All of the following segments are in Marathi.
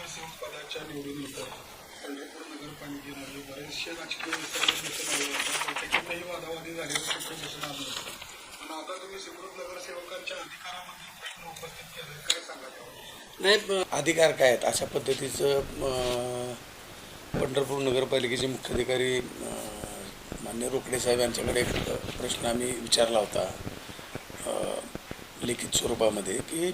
नगरसेवक पदाच्या निवडून येतात. पंढरपूर नगरपालिकेमध्ये बरेचसे राजकीय विसर्जन दिसून आले होते. बैठकीतही वादावादी झालेलं चित्र दिसून आलं होतं. पण आता तुम्ही सुकृत नगरसेवकांच्या अधिकारामध्ये प्रश्न उपस्थित केले, काय सांगा त्यावर? नाही, अधिकार काय आहेत अशा पद्धतीचं पंढरपूर नगरपालिकेचे मुख्याधिकारी मान्य रोकडे साहेब यांच्याकडे एक प्रश्न आम्ही विचारला होता लिखित स्वरूपामध्ये की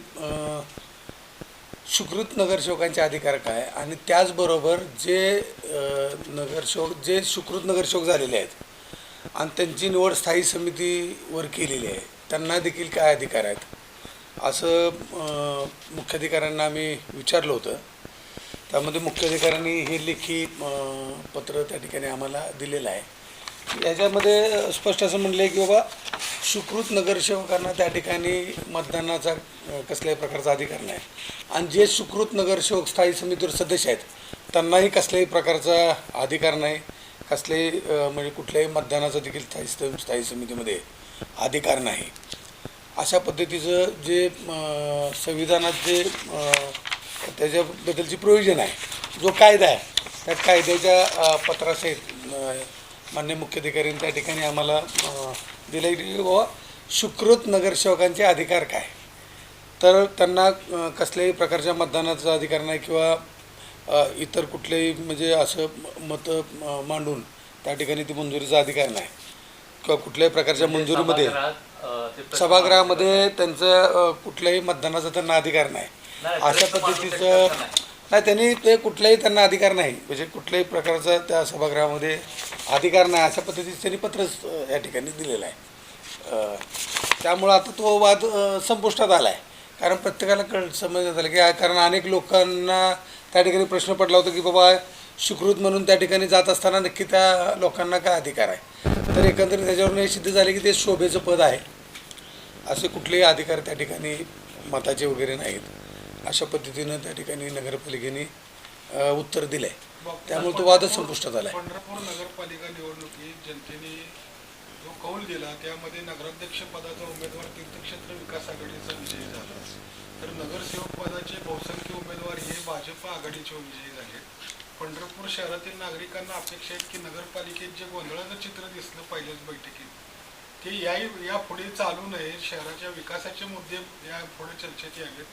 सुकृत नगरसेवकांचे अधिकार काय आणि त्याचबरोबर जे जे सुकृत नगरसेवक झालेले आहेत आणि त्यांची निवड स्थायी समितीवर केलेली आहे त्यांना देखील काय अधिकार आहेत असं मुख्याधिकाऱ्यांना आम्ही विचारलं होतं. त्यामध्ये मुख्याधिकाऱ्यांनी हे लेखी पत्र त्या ठिकाणी आम्हाला दिलेलं आहे. याच्यामध्ये स्पष्ट असं म्हणलं आहे की बाबा सुकृत नगरसेवकांना त्या ठिकाणी मतदानाचा कसल्याही प्रकारचा अधिकार नाही आणि जे सुकृत नगरसेवक स्थायी समितीवर सदस्य आहेत त्यांनाही कसल्याही प्रकारचा अधिकार नाही, कसल्याही म्हणजे कुठल्याही मतदानाचा देखील स्थायी समितीमध्ये अधिकार नाही. अशा पद्धतीचं जे संविधानात जे त्याच्याबद्दलची प्रोव्हिजन आहे, जो कायदा आहे, त्या कायद्याच्या पत्रासहित मान्य मुख्याधिकाऱ्यांनी त्या ठिकाणी आम्हाला दिलं की बाबा सुकृत नगरसेवकांचे अधिकार काय, तर त्यांना कसल्याही प्रकारच्या मतदानाचा अधिकार नाही किंवा इतर कुठलेही म्हणजे असं मतं मांडून त्या ठिकाणी ती मंजुरीचा अधिकार नाही किंवा कुठल्याही प्रकारच्या मंजुरीमध्ये सभागृहामध्ये त्यांचं कुठल्याही मतदानाचा त्यांना अधिकार नाही. अशा पद्धतीचं नाही, त्यांनी ते कुठलाही त्यांना अधिकार नाही, म्हणजे कुठल्याही प्रकारचा त्या सभागृहामध्ये अधिकार नाही अशा पद्धतीचं त्यांनी पत्रच या ठिकाणी दिलेलं आहे. त्यामुळं आता तो वाद संपुष्टात आला आहे. कारण प्रत्येकाला समजण्यात आलं की कारण अनेक लोकांना त्या ठिकाणी प्रश्न पडला होता की बाबा सुकृत म्हणून त्या ठिकाणी जात असताना नक्की त्या लोकांना काय अधिकार आहे. तर एकंदरीत त्याच्यावरून हे सिद्ध झाले की ते शोभेचं पद आहे, असे कुठलेही अधिकार त्या ठिकाणी मताचे वगैरे नाहीत. अशा पद्धतीनं त्या ठिकाणी नगरपालिकेने उत्तर दिलं आहे. त्यामुळे तो वादच संपुष्टात आला आहे. पंढरपूर नगरपालिका निवडणुकीत जनतेने जो कौल दिला त्यामध्ये नगराध्यक्ष पदाचा उमेदवार तीर्थक्षेत्र विकास आघाडीचा विजयी झाला, तर नगरसेवक पदाचे बहुसंख्य उमेदवार हे भाजप आघाडीचे विजयी झाले. पंढरपूर शहरातील नागरिकांना अपेक्षा आहेत की नगरपालिकेत जे गोंधळाचं चित्र दिसलं पहिल्याच बैठकीत ते यापुढे चालू नये, शहराच्या विकासाचे मुद्दे यापुढे चर्चेत यावेत.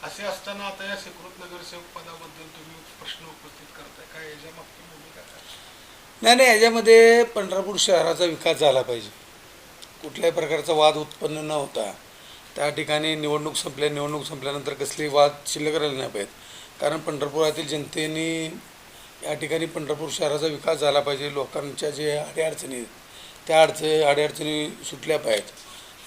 असे असताना आता या सुकृत नगरसेवक पदाबद्दल तुम्ही प्रश्न उपस्थित करताय, काय याच्यामागची भूमिका काय? नाही, याच्यामध्ये पंढरपूर शहराचा विकास झाला पाहिजे, कुठल्याही प्रकारचा वाद उत्पन्न न होता. त्या ठिकाणी निवडणूक संपल्यानंतर कसलेही वाद शिल्लक राहिले नाही पाहिजेत. कारण पंढरपुरातील जनतेने या ठिकाणी पंढरपूर शहराचा विकास झाला पाहिजे. लोकांच्या जे अडीअडचणी त्या अडीअडचणी सुटल्या पाहिजेत,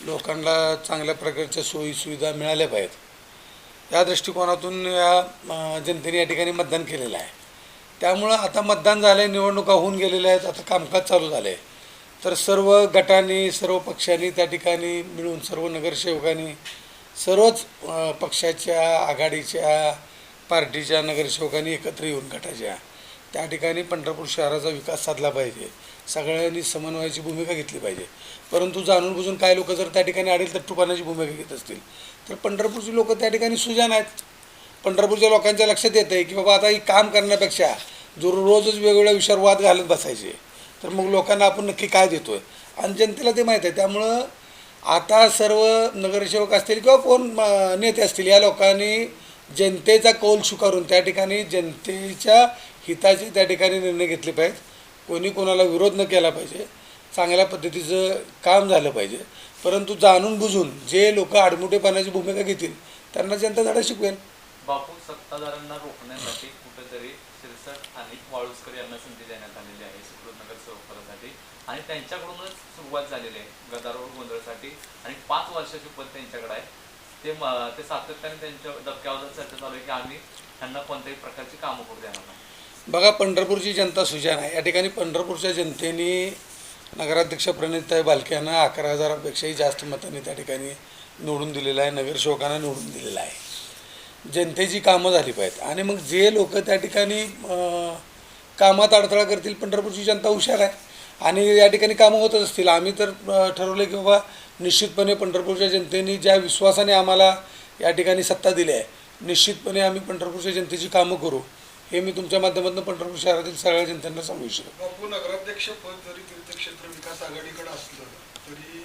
लोकांना चांगल्या प्रकारच्या सोयीसुविधा मिळाल्या पाहिजेत. या दृष्टिकोनातून या जनतेने या ठिकाणी मतदान केलेलं आहे. त्यामुळं आता मतदान झालं आहे, निवडणुका होऊन गेलेल्या आहेत, आता कामकाज चालू झालं आहे. तर सर्व गटांनी सर्व पक्षांनी त्या ठिकाणी मिळून सर्व नगरसेवकांनी सर्वच पक्षाच्या आघाडीच्या पार्टीच्या नगरसेवकांनी एकत्र येऊन गटाच्या त्या ठिकाणी पंढरपूर शहराचा विकास साधला पाहिजे. सगळ्यांनी समन्वयाची भूमिका घेतली पाहिजे. परंतु जाणून बुजून काय लोक जर त्या ठिकाणी आडेलतट्टूपणाची भूमिका घेत असतील तर पंढरपूरची लोक त्या ठिकाणी सुजाण आहेत. पंढरपूरच्या लोकांच्या लक्षात येतं आहे की बाबा आता ही काम करण्यापेक्षा जो रोजच वेगवेगळ्या विषयावर वाद घालत बसायचे तर मग लोकांना आपण नक्की काय देतो आहे आणि जनतेला ते माहीत आहे. त्यामुळं आता सर्व नगरसेवक असतील किंवा कोण नेते असतील या लोकांनी जनतेचा कौल स्वीकारून त्या ठिकाणी जनतेच्या हिताचे त्या ठिकाणी निर्णय घेतले पाहिजेत. कोणी कोणाला विरोध न केला पाहिजे, चांगल्या पद्धतीचं काम झालं पाहिजे. परंतु जाणून बुजून जे लोक आडमुठेपणाची भूमिका घेतील त्यांना जनता धडा शिकवेल. बापू, सत्ताधाऱ्यांना रोखण्यासाठी कुठेतरी सिरसट आणि वाळुस्कर यांना संधी देण्यात आलेली आहे सुकृत नगरसेवक पदासाठी आणि त्यांच्याकडूनच सुरुवात झालेली आहे गदारोळ गोंधळासाठी आणि 5 वर्षाची पद त्यांच्याकडे आहे. ते सातत्याने त्यांच्या डबक्यावर चर्चा चालू आहे की आम्ही त्यांना कोणत्याही प्रकारची कामं करू देणार नाही. बघा, पंढरपूरची जनता सुजाण आहे. या ठिकाणी पंढरपूरच्या जनतेने नगराध्यक्ष प्रणिताई बालके यांना 11,000पेक्षाही जास्त मतांनी त्या ठिकाणी निवडून दिलेलं आहे, नगरसेवकांना निवडून दिलेलं आहे. जनतेची कामं झाली पाहिजेत आणि मग जे लोक त्या ठिकाणी कामात अडथळा करतील, पंढरपूरची जनता हुशार आहे आणि या ठिकाणी कामं होतच असतील. आम्ही तर ठरवलं की बाबा निश्चितपणे पंढरपूरच्या जनतेने ज्या विश्वासाने आम्हाला या ठिकाणी सत्ता दिली आहे निश्चितपणे आम्ही पंढरपूरच्या जनतेची कामं करू, हे मी तुमच्या माध्यमातून पंढरपूर शहरातील सगळ्या जनतेला सांगू इच्छितो. बापू, नगराध्यक्ष पद जरी तीर्थक्षेत्र विकास आघाडीकडे असलं तरी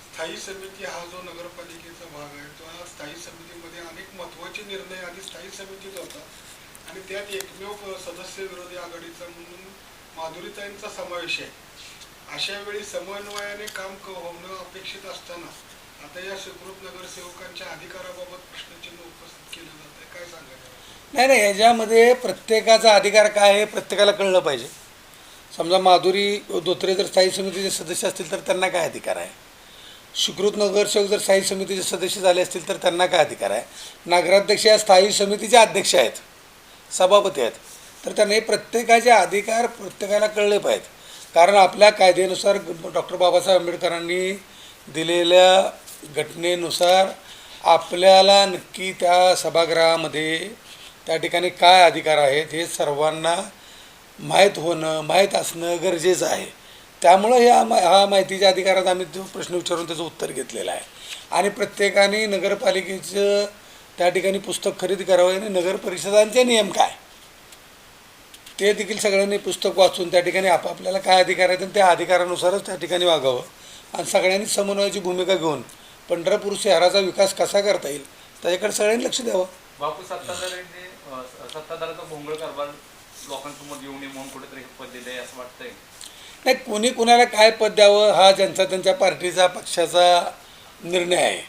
स्थायी समिती हा जो नगरपालिकेचा भाग आहे, त्या स्थायी समितीमध्ये अनेक महत्त्वाचे निर्णय आधी स्थायी समितीत होतात आणि त्यात एकमेव सदस्य विरोधी आघाडीचा म्हणून माधुरीताईंचा समावेश आहे. अशा वेळी समन्वयाने काम होणं अपेक्षित असताना आता या सुकृत नगरसेवकांच्या अधिकाराबाबत प्रश्नचिन्ह उपस्थित केलं जात आहे, काय सांगायचं? नाही, याच्यामध्ये प्रत्येकाचा अधिकार काय आहे प्रत्येकाला कळलं पाहिजे. समजा माधुरी धोत्रे जर स्थायी समितीचे सदस्य असतील तर त्यांना काय अधिकार आहे, सुकृत नगरसेवक जर स्थायी समितीचे सदस्य झाले असतील तर त्यांना काय अधिकार आहे, नगराध्यक्ष या स्थायी समितीचे अध्यक्ष आहेत, सभापती आहेत, तर त्यांना हे प्रत्येकाचे अधिकार प्रत्येकाला कळले पाहिजेत. कारण आपल्या कायद्यानुसार डॉक्टर बाबासाहेब आंबेडकरांनी दिलेल्या घटनेनुसार आपल्याला नक्की त्या सभागृहामध्ये त्या ठिकाणी काय अधिकार आहेत हे सर्वांना माहीत असणं गरजेचं आहे. त्यामुळं हा माहितीच्या अधिकारात आम्ही तो प्रश्न विचारून त्याचं उत्तर घेतलेलं आहे. आणि प्रत्येकाने नगरपालिकेचं त्या ठिकाणी पुस्तक खरेदी करावं आणि नगर परिषदांचे नियम काय ते देखील सगळ्यांनी पुस्तक वाचून त्या ठिकाणी आपापल्याला काय अधिकार आहेत आणि त्या अधिकारानुसारच त्या ठिकाणी वागावं आणि सगळ्यांनी समन्वयाची भूमिका घेऊन पंढरपूर शहराचा विकास कसा करता येईल त्याच्याकडे सगळ्यांनी लक्ष द्यावं. बापू, सत्ताधाराचा भोंगळ कारभार लोकांसमोर येऊ नये म्हणून कुठेतरी पद दिलं आहे असं वाटतंय? नाही, कोणी कोणाला काय पद द्यावं हा त्यांच्या पार्टीचा पक्षाचा निर्णय आहे.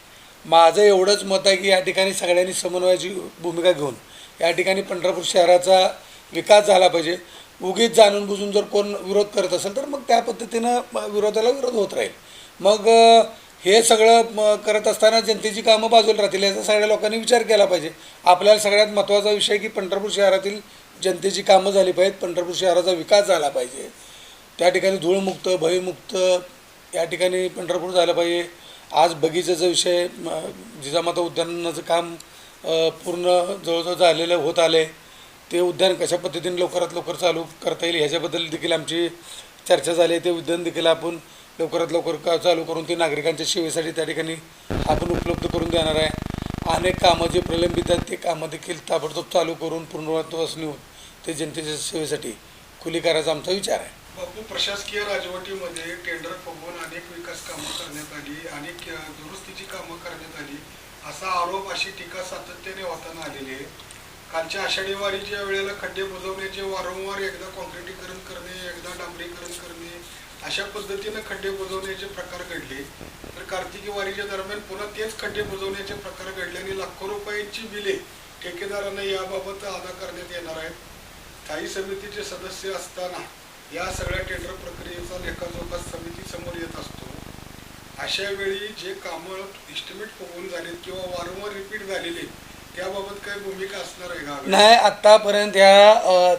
माझं एवढंच मत आहे की या ठिकाणी सगळ्यांनी समन्वयाची भूमिका घेऊन या ठिकाणी पंढरपूर शहराचा विकास झाला पाहिजे. उगीच जाणून बुजून जर कोण विरोध करत असेल तर मग त्या पद्धतीनं विरोधाला विरोध होत राहील. मग हे सगळं करत असताना जनतेची कामं बाजूला राहतील याचा सगळ्या लोकांनी विचार केला पाहिजे. आपल्याला सगळ्यात महत्त्वाचा विषय की पंढरपूर शहरातील जनतेची कामं झाली पाहिजेत, पंढरपूर शहराचा विकास झाला पाहिजे, त्या ठिकाणी धूळमुक्त भयमुक्त या ठिकाणी पंढरपूर झालं पाहिजे. आज बगीचाचा विषय जिजामाता उद्यानाचं काम पूर्ण जवळजवळ झालेलं होत आले, ते उद्यान कशा पद्धतीने लवकरात लवकर चालू करता येईल ह्याच्याबद्दल देखील आमची चर्चा झाली. ते उद्यान देखील आपण लवकरात लवकर चालू करून ते नागरिकांच्या सेवेसाठी त्या ठिकाणी आपण उपलब्ध करून देणार आहे. अनेक कामं जे प्रलंबित आहेत ते कामं देखील ताबडतोब चालू करून पूर्णत्वास नेऊन ते जनतेच्या सेवेसाठी खुली करायचा आमचा विचार आहे. बापू, प्रशासकीय राजवटीमध्ये टेंडर फुगवून अनेक विकास कामं करण्यात आली, अनेक दुरुस्तीची कामं करण्यात आली असा आरोप, अशी टीका सातत्याने होताना आलेली आहे. कालच्या आषाढी वारीच्या वेळेला खड्डे बुजवण्याचे वारंवार एकदा कॉन्क्रिटीकरण करणे, एकदा डांबरीकरण करणे अशा पद्धतीनं खड्डे बुजवण्याचे प्रकार घडले. तर कार्तिकी वारीच्या दरम्यान पुन्हा तेच खड्डे बुजवण्याचे प्रकार घडले आणि लाखो रुपयांची बिले ठेकेदारांना याबाबत अदा करण्यात येणार आहेत. स्थायी समितीचे सदस्य असताना या सगळ्या टेंडर प्रक्रियेचा लेखाजोखा समितीसमोर येत असतो. अशा वेळी जे कामं इस्टिमेट फुगवून झालेत किंवा वारंवार रिपीट झालेले त्याबाबत काय भूमिका असणार आहे का? नाही, आत्तापर्यंत या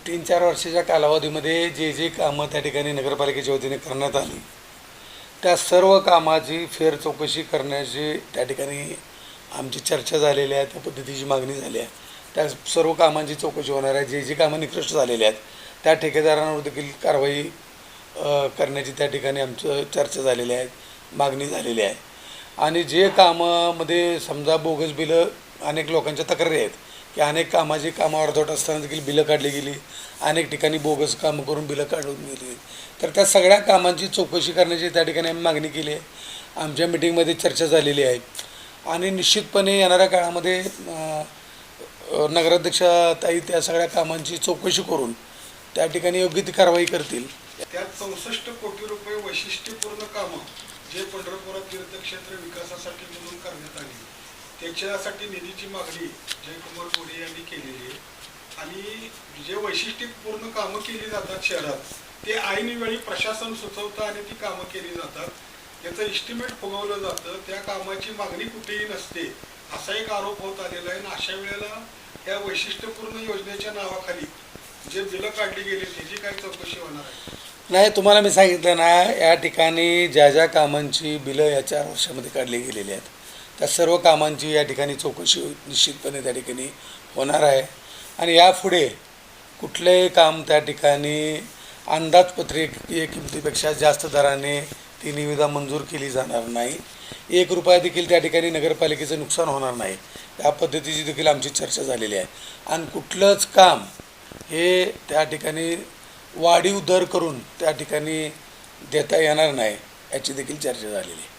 3-4 वर्षाच्या कालावधीमध्ये जे कामं त्या ठिकाणी नगरपालिकेच्या वतीने करण्यात आली त्या सर्व कामाची फेर चौकशी करण्याची त्या ठिकाणी आमची चर्चा झालेली आहे, त्या पद्धतीची मागणी झाली आहे. त्या सर्व कामांची चौकशी होणार आहे. जे कामं निकृष्ट झालेली आहेत त्या ठेकेदारांवर देखील कारवाई करण्याची त्या ठिकाणी आमचं चर्चा झालेली आहे, मागणी झालेली आहे. आणि जे कामामध्ये समजा बोगस बिलं, अनेक लोकांच्या तक्रारी आहेत की अनेक कामाची कामं अर्धवट असताना देखील बिलं काढली गेली, अनेक ठिकाणी बोगस कामं करून बिलं काढून गेली, तर त्या सगळ्या कामांची चौकशी करण्याची त्या ठिकाणी आम्ही मागणी केली आहे. आमच्या मिटिंगमध्ये चर्चा झालेली आहे आणि निश्चितपणे येणाऱ्या काळामध्ये नगराध्यक्षताई त्या सगळ्या कामांची चौकशी करून त्या ठिकाणी योग्य ती कारवाई करतील. त्यात 64 कोटी रुपये वैशिष्ट्यपूर्ण कामं जे पंढरपुरात तीर्थक्षेत्र विकासासाठी म्हणून करण्यात आली त्याच्यासाठी निधीची मागणी जयकुमार गोरे यांनी केलेली आहे. आणि जे वैशिष्ट्यपूर्ण कामं केली जातात शहरात ते ऐनवेळी प्रशासन सुचवतं आणि ती कामं केली जातात, त्याचं इस्टिमेट फुगवलं जातं, त्या कामाची मागणी कुठेही नसते असा एक आरोप होत आलेला आहे. आणि अशा वेळेला या वैशिष्ट्यपूर्ण योजनेच्या नावाखाली जे बिलं काढली गेली त्याची काय चौकशी होणार आहे? नाही, तुम्हाला मी सांगितलं ना, या ठिकाणी ज्या कामांची बिलं या 4 वर्षामध्ये काढली गेलेली आहेत त्या सर्व कामांची या ठिकाणी चौकशी निश्चितपणे त्या ठिकाणी होणार आहे. आणि यापुढे कुठलंही काम त्या ठिकाणी अंदाजपत्रकीय किमतीपेक्षा जास्त दराने ती निविदा मंजूर केली जाणार नाही. 1 रुपया देखील त्या ठिकाणी नगरपालिकेचं नुकसान होणार नाही त्या पद्धतीची देखील आमची चर्चा झालेली आहे आणि कुठलंच काम हे त्या ठिकाणी वाढीव दर करून त्या ठिकाणी देता येणार नाही याची देखील चर्चा झालेली आहे.